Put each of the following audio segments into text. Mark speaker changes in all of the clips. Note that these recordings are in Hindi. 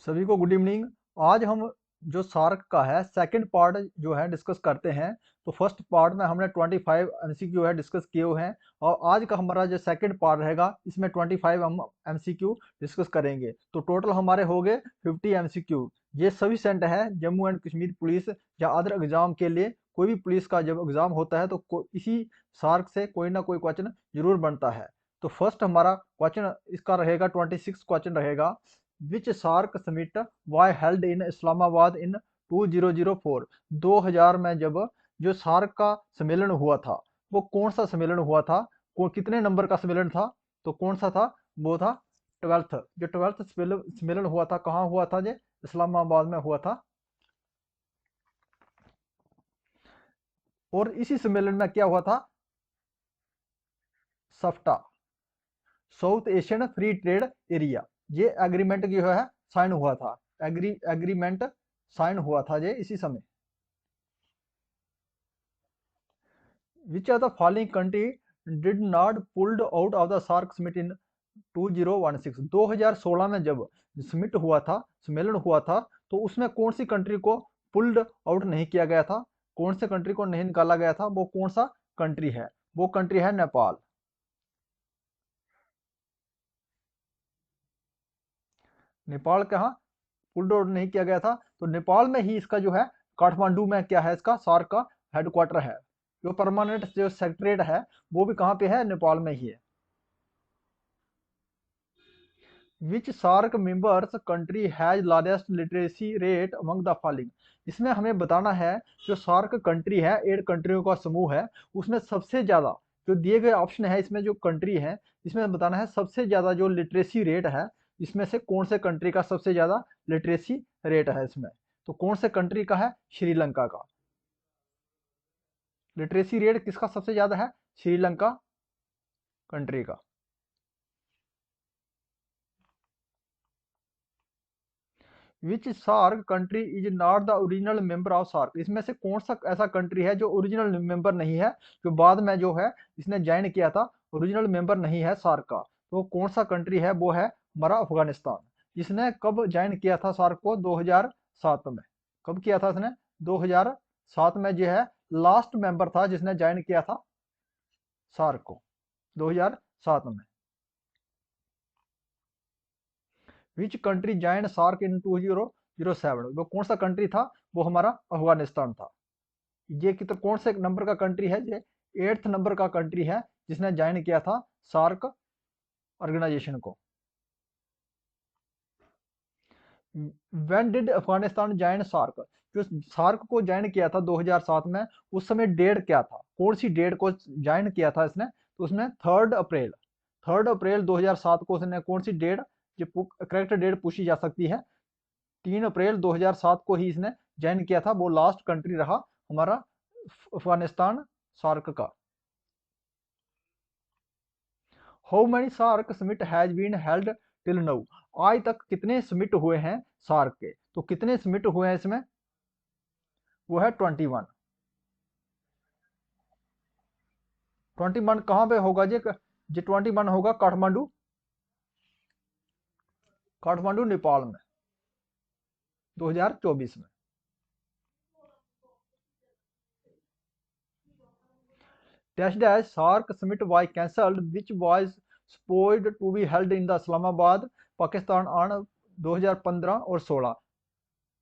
Speaker 1: सभी को गुड इवनिंग। आज हम जो सार्क का है सेकंड पार्ट जो है डिस्कस करते हैं। तो फर्स्ट पार्ट में हमने 25 एमसीक्यू है डिस्कस किए हुए हैं, और आज का हमारा जो सेकंड पार्ट रहेगा इसमें 25 हम एमसीक्यू डिस्कस करेंगे। तो टोटल हमारे हो गए 50 एमसीक्यू। ये सफिशिएंट है जम्मू एंड कश्मीर पुलिस या अदर एग्जाम के लिए। कोई भी पुलिस का जब एग्जाम होता है तो इसी सार्क से कोई ना कोई क्वेश्चन जरूर बनता है। तो फर्स्ट हमारा क्वेश्चन इसका रहेगा 26 क्वेश्चन रहेगा। Which SAARC summit Y held in Islamabad in 2004। 2000 में जब जो सार्क का सम्मेलन हुआ था वो कौन सा सम्मेलन हुआ था, कितने नंबर का सम्मेलन था, तो कौन सा था, वो था 12th। जो 12th सम्मेलन हुआ था कहाँ हुआ था, जो इस्लामाबाद में हुआ था। और इसी सम्मेलन में क्या हुआ था, SAFTA, South Asian free trade area, ये एग्रीमेंट जो है साइन हुआ था। एग्रीमेंट साइन हुआ था ये इसी समय। Which of the following country did not pulled out of the SAARC summit in 2016? 2016 में जब समिट हुआ था, सम्मेलन हुआ था, तो उसमें कौन सी कंट्री को पुल्ड आउट नहीं किया गया था, कौन से कंट्री को नहीं निकाला गया था, वो कौन सा कंट्री है, वो कंट्री है नेपाल। नेपाल कहाँ पुल्ड आउट नहीं किया गया था, तो नेपाल में ही इसका जो है काठमांडू में क्या है, इसका सार्क का हेडक्वार्टर है। जो परमानेंट जो सेक्रेटरीट है वो भी कहाँ पे है, नेपाल में ही है। Which SAARC members country has largest literacy rate among the following. इसमें हमें बताना है जो सार्क कंट्री है, 8 कंट्रियों का समूह है, उसमें सबसे ज्यादा जो दिए गए ऑप्शन है इसमें जो कंट्री है इसमें बताना है सबसे ज्यादा जो लिटरेसी रेट है, इसमें से कौन से कंट्री का सबसे ज्यादा लिटरेसी रेट है इसमें, तो कौन से कंट्री का है, श्रीलंका का। लिटरेसी रेट किसका सबसे ज्यादा है, श्रीलंका कंट्री का। Which SAARC country is not the original member of SAARC. इसमें से कौन सा ऐसा कंट्री है जो ओरिजिनल मेंबर नहीं है, जो बाद में जो है इसने ज्वाइन किया था, ओरिजिनल मेंबर नहीं है सार्क का, तो कौन सा कंट्री है, वो है हमारा अफगानिस्तान। इसने कब ज्वाइन किया था सार्क को, 2007 में। कब किया था इसने, 2007 में जो है लास्ट मेंबर था जिसने ज्वाइन किया था सार्क को, 2007 में। विच कंट्री ज्वाइन सार्क इन 2007, वो कौन सा कंट्री था, वो हमारा अफगानिस्तान था। ये कितना कौन से नंबर का कंट्री है, ये 8th नंबर का कंट्री है जिसने ज्वाइन किया था सार्क ऑर्गेनाइजेशन को। When did Afghanistan join SAARC, जो सार्क को ज्वाइन किया था 2007 में, उस समय डेट क्या था, कौन सी डेट को ज्वाइन किया था इसने, तो उसमें 3 अप्रैल, 3 अप्रैल 2007 को उसने कौन सी डेट, जो करेक्ट डेट पूछी जा सकती है, 3 अप्रैल 2007 को ही इसने ज्वाइन किया था, वो लास्ट कंट्री रहा हमारा अफगानिस्तान सार्क का। How many SAARC summit has been held till now. आज तक कितने समिट हुए हैं सार्क के, तो कितने समिट हुए हैं इसमें, वो है 21। 21 कहाँ पे होगा जी 21 होगा काठमांडू, काठमांडू नेपाल में 2024 में। Test dash SAARC summit why cancelled which was supposed to be held in the Islamabad Pakistan on 2015 और 16,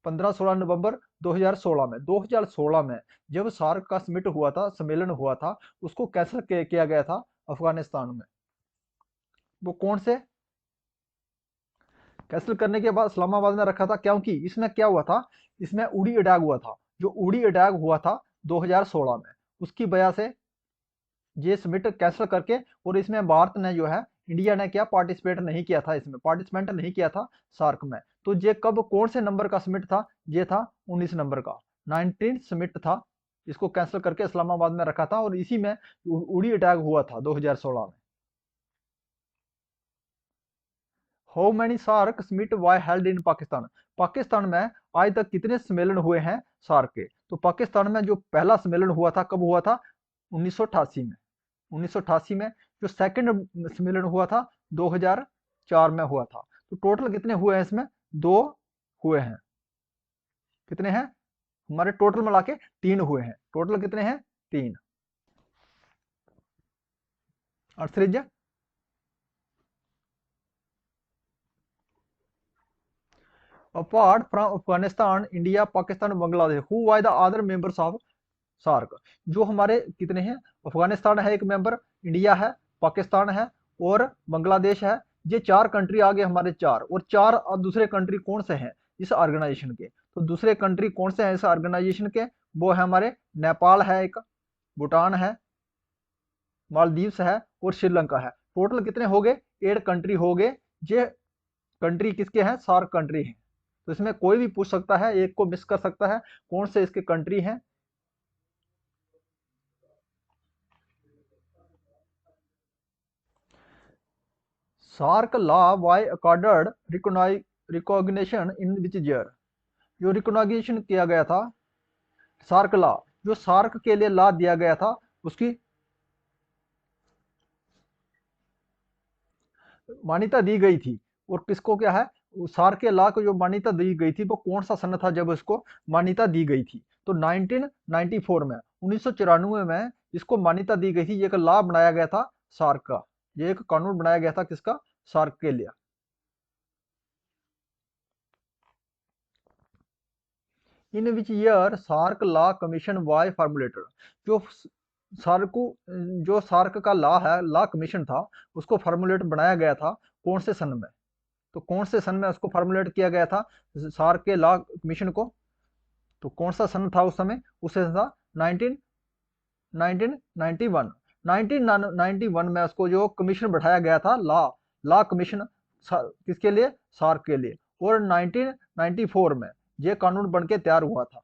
Speaker 1: 15-16 नवंबर 2016 में। 2016 में जब सार्क का समिट हुआ था, सम्मेलन हुआ था, उसको कैंसिल किया गया था अफगानिस्तान में। वो कौन से कैंसिल करने के बाद इस्लामाबाद में रखा था, क्योंकि इसमें क्या हुआ था, इसमें उड़ी अटैक हुआ था, जो उड़ी अटैक हुआ था 2016 में, उसकी वजह से ये समिट कैंसिल करके, और इसमें भारत ने जो है, इंडिया ने क्या पार्टिसिपेट नहीं किया था, इसमें पार्टिसिपेंट नहीं किया था सार्क में। तो ये कब कौन से नंबर का समिट था, ये था 19 नंबर का, 19 समिट था। इसको कैंसिल करके इस्लामाबाद में रखा था, और इसी में उड़ी अटैक हुआ था 2016 में। How many SAARC summit Y held in Pakistan. Pakistan में आज तक कितने सम्मेलन हुए हैं सार्क के, तो पाकिस्तान में जो पहला सम्मेलन हुआ था कब हुआ था, 1988 में। 1988 में जो सेकंड सम्मेलन हुआ था 2004 में हुआ था। तो टोटल कितने हुए हैं इसमें, 2 हुए हैं। कितने हैं हमारे टोटल मिला के? 3 हुए हैं। टोटल कितने हैं? 3। और त्रिज्या apart from Afghanistan, India, Pakistan, Bangladesh, who are the other members of SAARC? जो हमारे कितने हैं? अफगानिस्तान है एक मेंबर, इंडिया है, पाकिस्तान है और बांग्लादेश है। ये 4 कंट्री आ गए हमारे, 4। और 4 दूसरे कंट्री कौन से हैं इस ऑर्गेनाइजेशन के? तो दूसरे कंट्री कौन से हैं इस ऑर्गेनाइजेशन के? वो है हमारे नेपाल है एक, भूटान है, मालदीव्स है और श्रीलंका है। टोटल कितने हो गए? 8 कंट्री हो गए। ये कंट्री किसके हैं? सार्क कंट्री हैं। तो इसमें कोई भी पूछ सकता है, एक को मिस कर सकता है, कौन से इसके कंट्री हैं। SAARC law why accorded recognition in which year? जो रिकॉग्निशन किया गया था सार्क लॉ, जो सार्क के लिए लॉ दिया गया था, उसकी मान्यता दी गई थी। और किसको क्या है? सार्क के लॉ को जो मान्यता दी गई थी वो कौन सा सन था जब इसको मान्यता दी गई थी? तो 1994 में, 1994 में इसको मान्यता दी गई थी। ये एक लॉ बनाया गया था सार्क का, ये एक कानून बनाया गया था किसका? सार्क के लिए। In which year SAARC law commission was formulated? जो सार्क को, जो सार्क का लॉ है, लॉ कमीशन था, उसको फॉर्मुलेट बनाया गया था कौन से सन में? तो कौन से सन में उसको फॉर्मुलेट किया गया था सार्क के लॉ कमीशन को? तो कौन सा सन था उस समय? उस सन था 19 1991। 1991 में उसको जो कमीशन बैठाया गया था, लॉ लॉ कमीशन, किसके लिए? सार्क के लिए। और 1994 में ये कानून बन के तैयार हुआ था।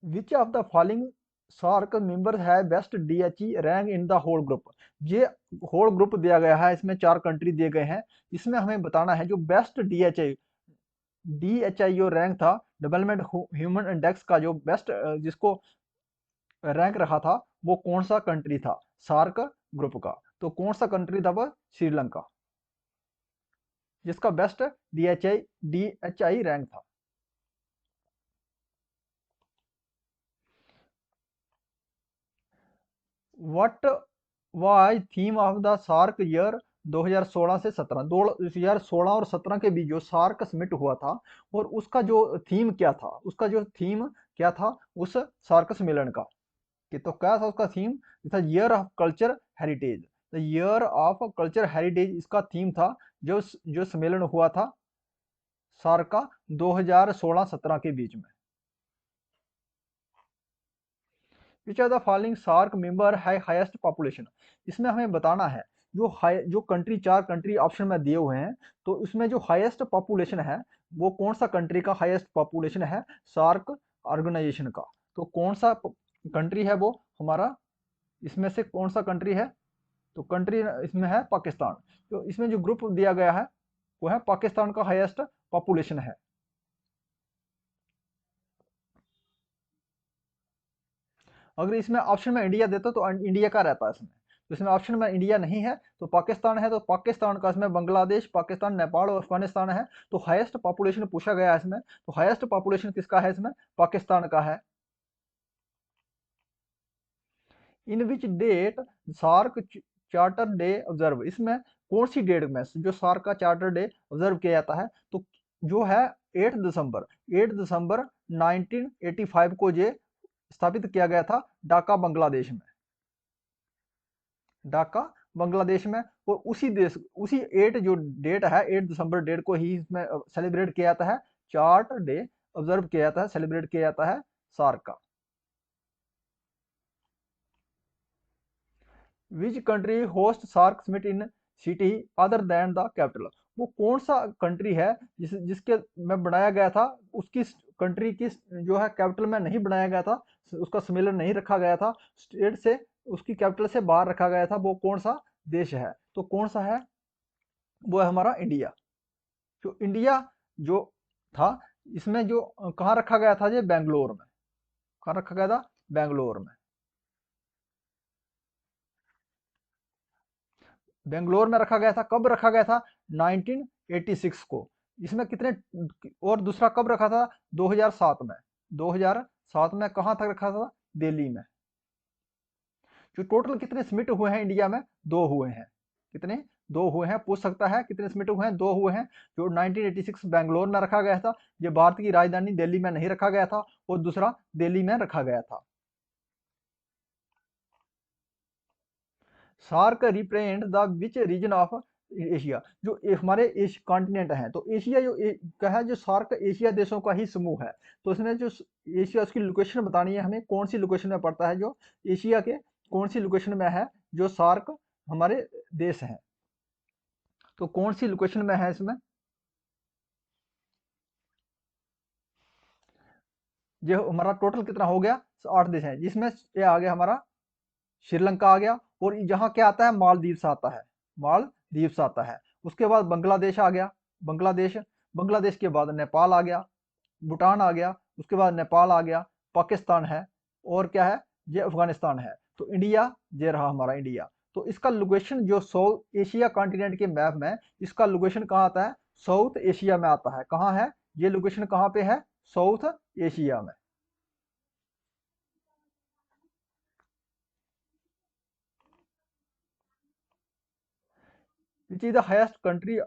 Speaker 1: Which of the following SAARC members है best DHE rank in the whole group? ये होल ग्रुप दिया गया है, इसमें 4 कंट्री दिए गए हैं। इसमें हमें बताना है जो बेस्ट डीएचआई डीएचआई जो रैंक था, डेवलपमेंट ह्यूमन इंडेक्स का जो बेस्ट जिसको रैंक रहा था, वो कौन सा कंट्री था सार्क ग्रुप का? तो कौन सा कंट्री था? वो श्रीलंका, जिसका बेस्ट डीएचआई रैंक था। What was theme of the SAARC year 2016 से 17? 2016 और 17 के बीच जो सार्क समिट हुआ था, और उसका जो थीम क्या था, उसका जो थीम क्या था उस सार्क सम्मेलन का? कि तो क्या था उसका थीम? था year of culture heritage. The year of culture heritage इसका थीम था, जो जो सम्मेलन हुआ था सार्क का 2016-17 के बीच में। Which are the following SAARC member है हाईएस्ट पॉपुलेशन? इसमें हमें बताना है जो कंट्री, 4 कंट्री ऑप्शन में दिए हुए हैं, तो इसमें जो हाईएस्ट पॉपुलेशन है वो कौन सा कंट्री का हाईएस्ट पॉपुलेशन है सार्क ऑर्गेनाइजेशन का? तो कौन सा कंट्री है वो हमारा? इसमें से कौन सा कंट्री है? तो कंट्री इसमें है पाकिस्तान। तो इसमें जो ग्रुप दिया गया है वो है पाकिस्तान का हाईएस्ट पॉपुलेशन है। अगर इसमें ऑप्शन में इंडिया देता तो इंडिया का रहता है इसमें। तो इसमें ऑप्शन में इंडिया नहीं है, तो पाकिस्तान है, तो पाकिस्तान का इसमें बांग्लादेश, पाकिस्तान, नेपाल और अफगानिस्तान है। तो हाईएस्ट पॉपुलेशन पूछा गया है इसमें, तो हाईएस्ट पॉपुलेशन किसका है इसमें? पाकिस्तान का है। In which date SAARC charter day observed? इसमें कौन सी डेट में जो सार्क का चार्टर डे ऑब्जर्व किया जाता है? तो जो है 8 दिसंबर, 8 दिसंबर 1985 को ये स्थापित किया गया था ढाका बांग्लादेश में। ढाका बांग्लादेश में। और उसी देश, उसी 8 जो डेट है, 8 दिसंबर डेट को ही इसमें सेलिब्रेट किया जाता है, चार्ट डे ऑब्जर्व किया जाता है, सेलिब्रेट किया जाता है सार्क का। Which country host SAARC summit in city other than the capital? वो कौन सा कंट्री है जिसके में बनाया गया था, उसकी कंट्री की जो है कैपिटल में नहीं बनाया गया था, उसका सम्मेलन नहीं रखा गया था, स्टेट से, उसकी कैपिटल से बाहर रखा गया था, वो कौन सा देश है? तो कौन सा है? वो है हमारा इंडिया। जो इंडिया जो था, इसमें जो कहाँ रखा गया था? ये बेंगलोर में। कहाँ रखा गया था? बेंगलोर में। बेंगलोर में रखा गया था। कब रखा गया था? 1986 को। इसमें कितने, और दूसरा कब रखा था? 2007 में। 2007 में कहाँ तक रखा था? दिल्ली में। जो टोटल कितने समिट हुए हैं इंडिया में? दो हुए हैं। कितने? दो हुए हैं। पूछ सकता है कितने समिट हुए हैं? दो हुए हैं। जो 1986 बेंगलोर में रखा गया था, ये भारत की राजधानी दिल्ली में नहीं रखा गया था, और दूसरा दिल्ली में रखा गया था। SAARC represent the which region of Asia? जो हमारे कॉन्टिनेंट हैं, तो एशिया जो क्या है, जो सार्क एशिया देशों का ही समूह है। तो इसमें जो एशिया, उसकी लोकेशन बतानी है हमें, कौन सी लोकेशन में पड़ता है जो एशिया के, कौन सी लोकेशन में है जो सार्क हमारे देश हैं, तो कौन सी लोकेशन में है इसमें? जो हमारा टोटल कितना हो गया? 8 देश हैं, जिसमें ये आ गया हमारा श्रीलंका आ गया, और यहाँ क्या आता है? मालदीव्स आता है। मालदीव्स आता है। उसके बाद बांग्लादेश आ गया। बांग्लादेश, बांग्लादेश के बाद नेपाल आ गया, भूटान आ गया, उसके बाद नेपाल आ गया, पाकिस्तान है, और क्या है? ये अफगानिस्तान है। तो इंडिया, ये रहा हमारा इंडिया। तो इसका लोकेशन जो साउथ एशिया कॉन्टिनेंट के मैप में, इसका लोकेशन कहाँ आता है? साउथ एशिया में आता है। कहाँ है ये लोकेशन? कहाँ पे है? साउथ एशिया में। Which is the highest country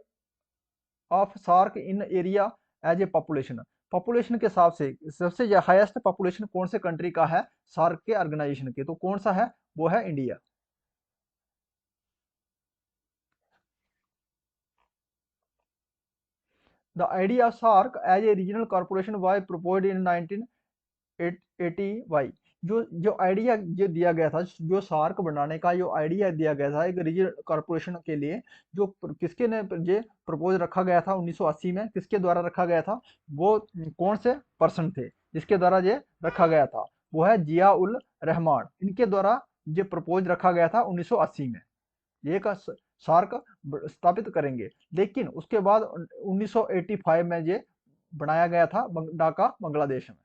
Speaker 1: of SAARC in area as a population? Population के हिसाब से सबसे हाईएस्ट पॉपुलेशन कौन से कंट्री का है सार्क के ऑर्गेनाइजेशन के? तो कौन सा है? वो है India. The idea of SAARC as a regional corporation was proposed in 1980 why? जो आइडिया जो दिया गया था, जो सार्क बनाने का जो आइडिया दिया गया था एक रीजनल कॉर्पोरेशन के लिए, जो किसके ने ये प्रपोज रखा गया था 1980 में, किसके द्वारा रखा गया था? वो कौन से पर्सन थे जिसके द्वारा ये रखा गया था? वो है जिया उल रहमान। इनके द्वारा ये प्रपोज रखा गया था 1980 में। ये का सार्क स्थापित करेंगे, लेकिन उसके बाद 1985 में ये बनाया गया था ढाका बांग्लादेश में।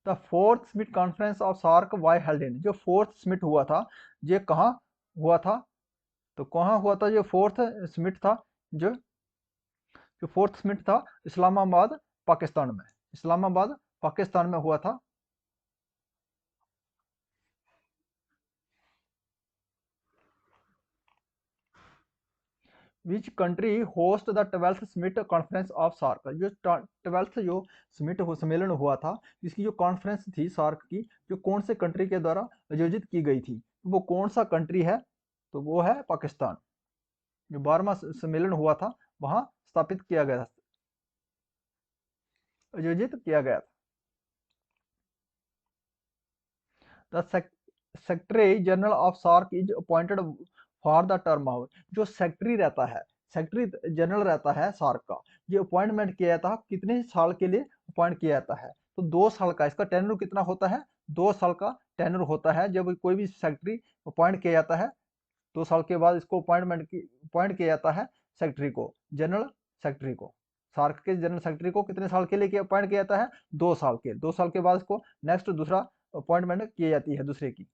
Speaker 1: The fourth summit conference of SAARC why held in? जो फोर्थ स्मिट हुआ था, ये कहाँ हुआ था? तो कहाँ हुआ था जो फोर्थ स्मिट था? जो जो फोर्थ स्मिट था, इस्लामाबाद पाकिस्तान में। इस्लामाबाद पाकिस्तान में हुआ था। Which country host the 12th summit conference of SAARC? जो 12th जो समिट सम्मेलन हुआ था, इसकी जो कॉन्फ्रेंस थी सार्क की, जो कौन से कंट्री के द्वारा आयोजित की गई थी? वो कौन सा कंट्री है? तो वो है पाकिस्तान। जो 12वां सम्मेलन हुआ था, वहां स्थापित किया गया था, आयोजित किया गया था। The secretary general of SAARC is appointed for the term of? जो सेक्रेटरी रहता है, सेक्रेटरी जनरल रहता है सार्क का, ये अपॉइंटमेंट किया जाता है कितने साल के लिए अपॉइंट किया जाता है? तो 2 साल का। इसका टेन्योर कितना होता है? 2 साल का टेन्योर होता है। जब कोई भी सेक्रेटरी अपॉइंट किया जाता है, 2 साल के बाद इसको अपॉइंट किया जाता है सेक्रेटरी को, जनरल सेक्रेटरी को। सार्क के जनरल सेक्रेटरी को कितने साल के लिए अपॉइंट किया जाता है? 2 साल के। 2 साल के बाद इसको नेक्स्ट दूसरा अपॉइंटमेंट की जाती है दूसरे की।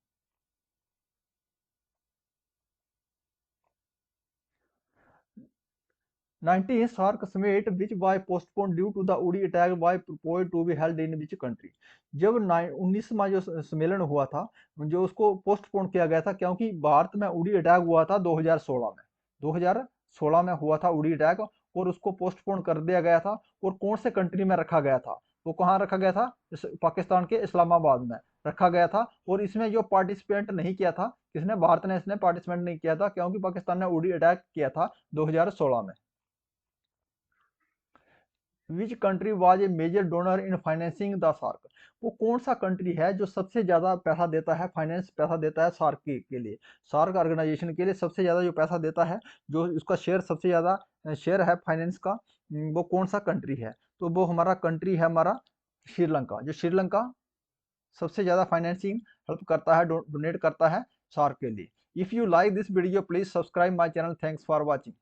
Speaker 1: 19 SAARC summit which was postponed due to the Uri attack was proposed to be held in which country? जब 19वां जो सम्मेलन हुआ था, जो उसको पोस्टपोन किया गया था क्योंकि भारत में उड़ी अटैक हुआ था 2016 में। 2016 में हुआ था उड़ी अटैक, और उसको पोस्टपोन कर दिया गया था। और कौन से कंट्री में रखा गया था? वो कहाँ रखा गया था? पाकिस्तान के इस्लामाबाद में रखा गया था। और इसमें जो पार्टिसिपेंट नहीं किया था, किसने? भारत ने इसने पार्टिसिपेंट नहीं किया था, क्योंकि पाकिस्तान ने उड़ी अटैक किया था 2016 में। Which country was a major donor in financing the SAARC? वो कौन सा कंट्री है जो सबसे ज्यादा पैसा देता है, फाइनेंस पैसा देता है सार्क के लिए? सार्क ऑर्गेनाइजेशन के लिए सबसे ज्यादा जो पैसा देता है, जो उसका शेयर सबसे ज्यादा शेयर है फाइनेंस का, वो कौन सा कंट्री है? तो वो हमारा कंट्री है हमारा श्रीलंका। जो श्रीलंका सबसे ज्यादा फाइनेंसिंग हेल्प करता है, डोनेट करता है सार्क के लिए। If you like this video please subscribe my channel. Thanks for watching.